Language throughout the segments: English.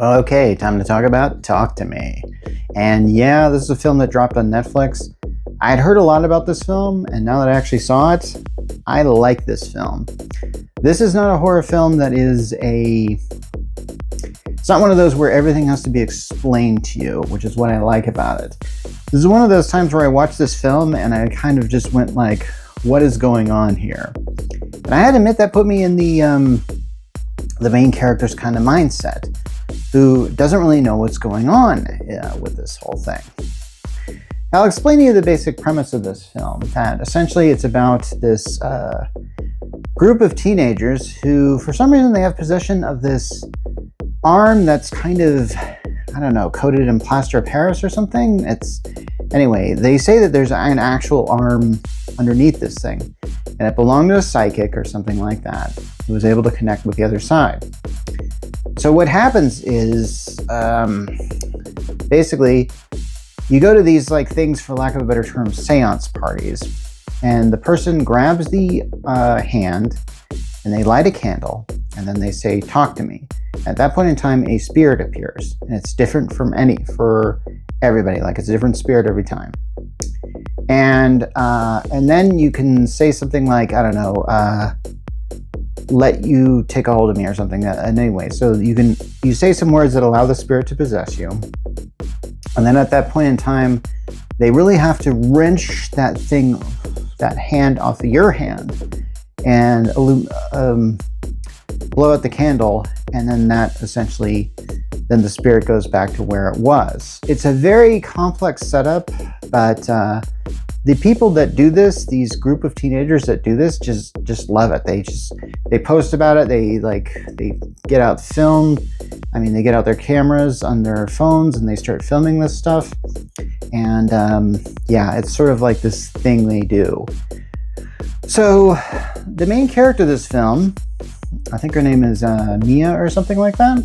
Okay, time to talk about Talk to Me. And yeah, this is a film that dropped on Netflix. I had heard a lot about this film, and now that I actually saw it, I like this film. This is not a horror film that is it's not one of those where everything has to be explained to you, which is what I like about it. This is one of those times where I watched this film and I kind of just went like, what is going on here? And I had to admit that put me in the main character's kind of mindset, who doesn't really know what's going on with this whole thing. I'll explain to you the basic premise of this film, that essentially it's about this group of teenagers who, for some reason, they have possession of this arm that's kind of, I don't know, coated in plaster of Paris or something. Anyway, they say that there's an actual arm underneath this thing, and it belonged to a psychic or something like that, who was able to connect with the other side. So what happens is, basically, you go to these things, for lack of a better term, seance parties, and the person grabs the hand, and they light a candle, and then they say, "Talk to me." At that point in time, a spirit appears, and it's different for everybody. It's a different spirit every time. And then you can say something like, I don't know, let you take a hold of me or something. And anyway, so you say some words that allow the spirit to possess you. And then at that point in time, they really have to wrench that hand off of your hand and blow out the candle. And then that essentially, then the spirit goes back to where it was. It's a very complex setup, but the people that do this, these group of teenagers that do this, just love it. They post about it. They get out film. They get out their cameras on their phones and they start filming this stuff. And it's sort of like this thing they do. So the main character of this film, I think her name is Mia or something like that.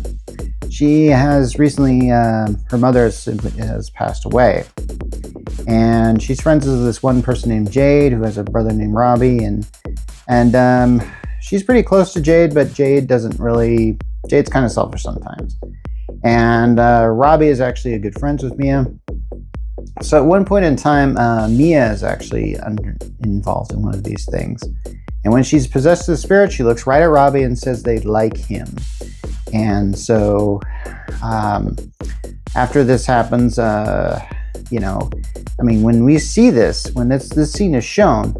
She has recently, her mother has passed away. And she's friends with this one person named Jade, who has a brother named Robbie. And she's pretty close to Jade, but Jade's kind of selfish sometimes. And Robbie is actually a good friends with Mia. So at one point in time, Mia is actually involved in one of these things. And when she's possessed of the spirit, she looks right at Robbie and says they'd like him. And so after this happens, when we see this, when this scene is shown,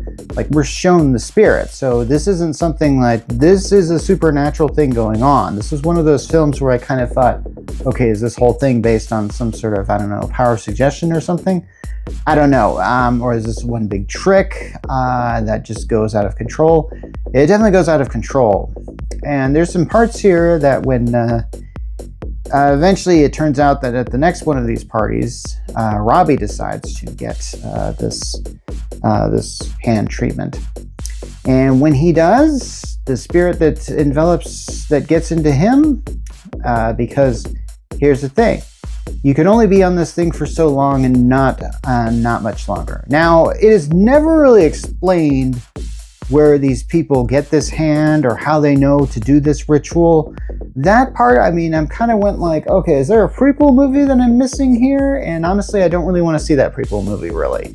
we're shown the spirit. So this isn't something this is a supernatural thing going on. This was one of those films where I kind of thought, okay, is this whole thing based on some sort of, I don't know, power of suggestion or something? I don't know. Or is this one big trick that just goes out of control? It definitely goes out of control. And there's some parts here that when eventually it turns out that at the next one of these parties, Robbie decides to get this hand treatment. And when he does, the spirit that gets into him, because here's the thing. You can only be on this thing for so long and not much longer. Now, it is never really explained where these people get this hand or how they know to do this ritual. That part, I'm kind of went okay, is there a prequel movie that I'm missing here? And honestly, I don't really want to see that prequel movie, really.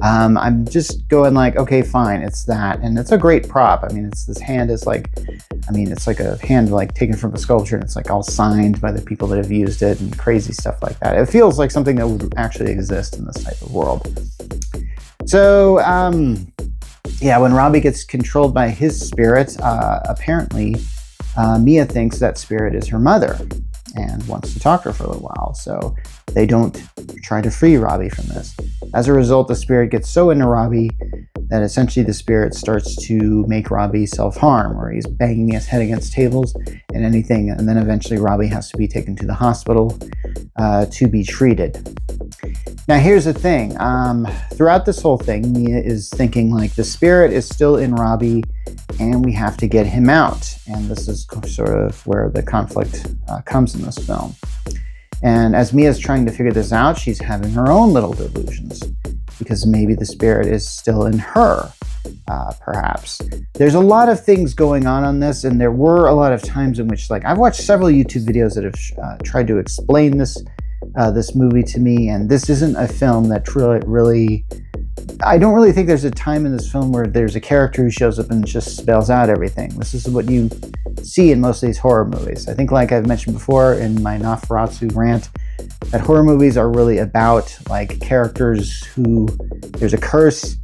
I'm just going okay, fine, it's that. And it's a great prop. This hand is it's like a hand taken from a sculpture, and it's all signed by the people that have used it and crazy stuff like that. It feels like something that would actually exist in this type of world. So, when Robbie gets controlled by his spirit, apparently Mia thinks that spirit is her mother and wants to talk to her for a little while. So they don't try to free Robbie from this. As a result, the spirit gets so into Robbie that essentially the spirit starts to make Robbie self-harm, or he's banging his head against tables and anything. And then eventually Robbie has to be taken to the hospital to be treated. Now, here's the thing. Throughout this whole thing, Mia is thinking the spirit is still in Robbie and we have to get him out. And this is sort of where the conflict comes in this film. And as Mia's trying to figure this out, she's having her own little delusions, because maybe the spirit is still in her. perhaps. There's a lot of things going on this, and there were a lot of times in which, like, I've watched several YouTube videos that have tried to explain this movie to me, and this isn't a film that really I don't really think there's a time in this film where there's a character who shows up and just spells out everything. This is what you see in most of these horror movies. I think, like I've mentioned before in my Nosferatu rant, that horror movies are really about, like, characters who there's a curse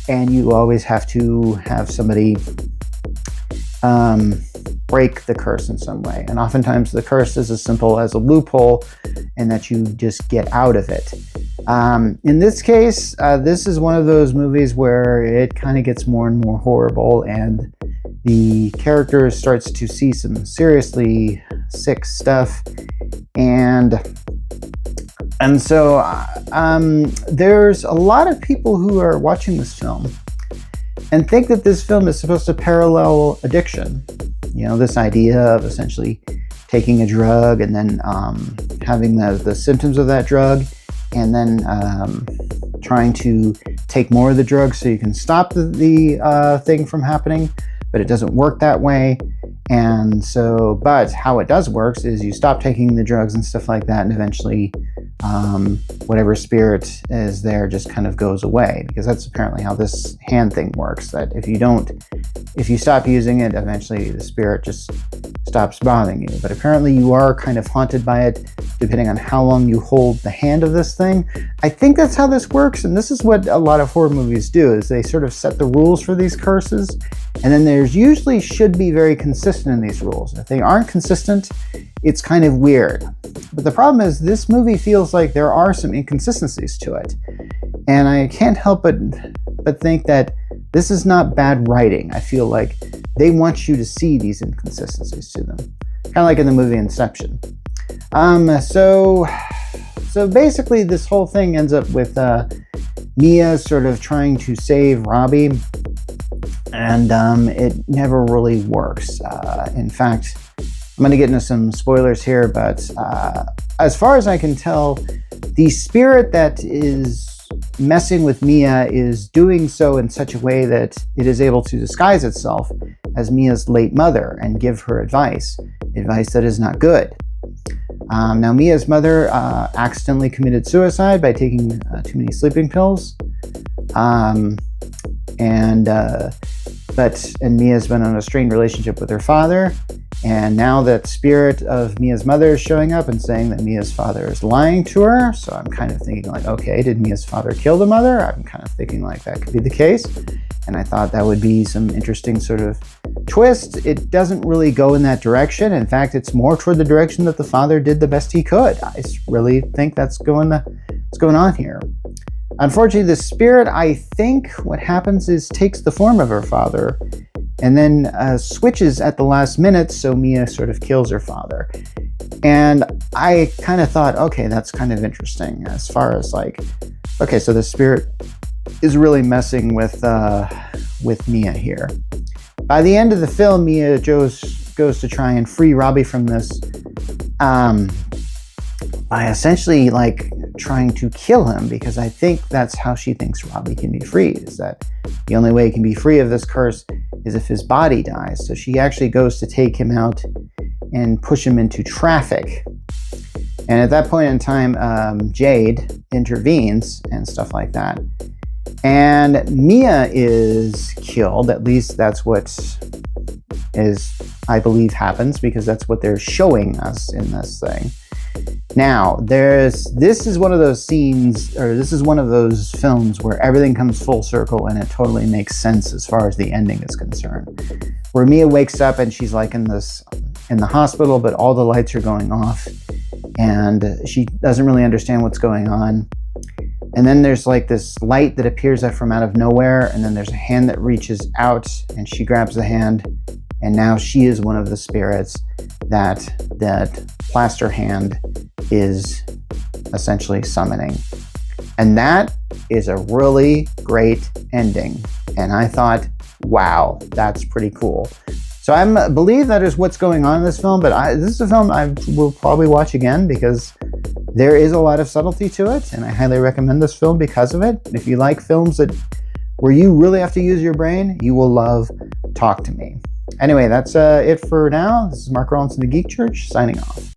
and you always have to have somebody break the curse in some way. And oftentimes the curse is as simple as a loophole and that you just get out of it. In this case, this is one of those movies where it kind of gets more and more horrible, and the character starts to see some seriously sick stuff. And so there's a lot of people who are watching this film and think that this film is supposed to parallel addiction. You know, this idea of essentially taking a drug and then having the symptoms of that drug, and then trying to take more of the drug so you can stop the thing from happening, but it doesn't work that way. And so, but how it does work is you stop taking the drugs and stuff like that, and eventually whatever spirit is there just kind of goes away, because that's apparently how this hand thing works, that if you stop using it, eventually the spirit just stops bothering you. But apparently you are kind of haunted by it depending on how long you hold the hand of this thing. I think that's how this works, and this is what a lot of horror movies do, is they sort of set the rules for these curses, and then there's usually should be very consistent in these rules. If they aren't consistent, it's kind of weird. But the problem is this movie feels like there are some inconsistencies to it, and I can't help but think that this is not bad writing. I feel like they want you to see these inconsistencies to them, kind of like in the movie Inception. So basically this whole thing ends up with Mia sort of trying to save Robbie, and it never really works. In fact, I'm going to get into some spoilers here, but as far as I can tell, the spirit that is messing with Mia is doing so in such a way that it is able to disguise itself as Mia's late mother and give her advice that is not good. Now, Mia's mother accidentally committed suicide by taking too many sleeping pills, and Mia's been on a strained relationship with her father. And now that spirit of Mia's mother is showing up and saying that Mia's father is lying to her. So I'm kind of thinking like, okay, did Mia's father kill the mother? I'm kind of thinking like that could be the case. And I thought that would be some interesting sort of twist. It doesn't really go in that direction. In fact, it's more toward the direction that the father did the best he could. I really think that's going on here. Unfortunately, the spirit, I think what happens is takes the form of her father and then switches at the last minute, so Mia sort of kills her father. And I kind of thought, okay, that's kind of interesting as far as like, okay, so the spirit is really messing with Mia here. By the end of the film, Mia goes to try and free Robbie from this by essentially like trying to kill him, because I think that's how she thinks Robbie can be freed, is that the only way he can be free of this curse is if his body dies. So she actually goes to take him out and push him into traffic. And at that point in time, Jade intervenes and stuff like that. And Mia is killed. At least that's what I believe happens, because that's what they're showing us in this thing. Now, this is one of those scenes, or this is one of those films where everything comes full circle and it totally makes sense as far as the ending is concerned. Where Mia wakes up and she's like in the hospital, but all the lights are going off and she doesn't really understand what's going on. And then there's like this light that appears from out of nowhere, and then there's a hand that reaches out and she grabs the hand, and now she is one of the spirits that plaster hand is essentially summoning. And that is a really great ending. And I thought, wow, that's pretty cool. So I believe that is what's going on in this film, but this is a film I will probably watch again, because there is a lot of subtlety to it, and I highly recommend this film because of it. If you like films that where you really have to use your brain, you will love Talk to Me. Anyway, that's it for now. This is Mark Rollins from the Geek Church, signing off.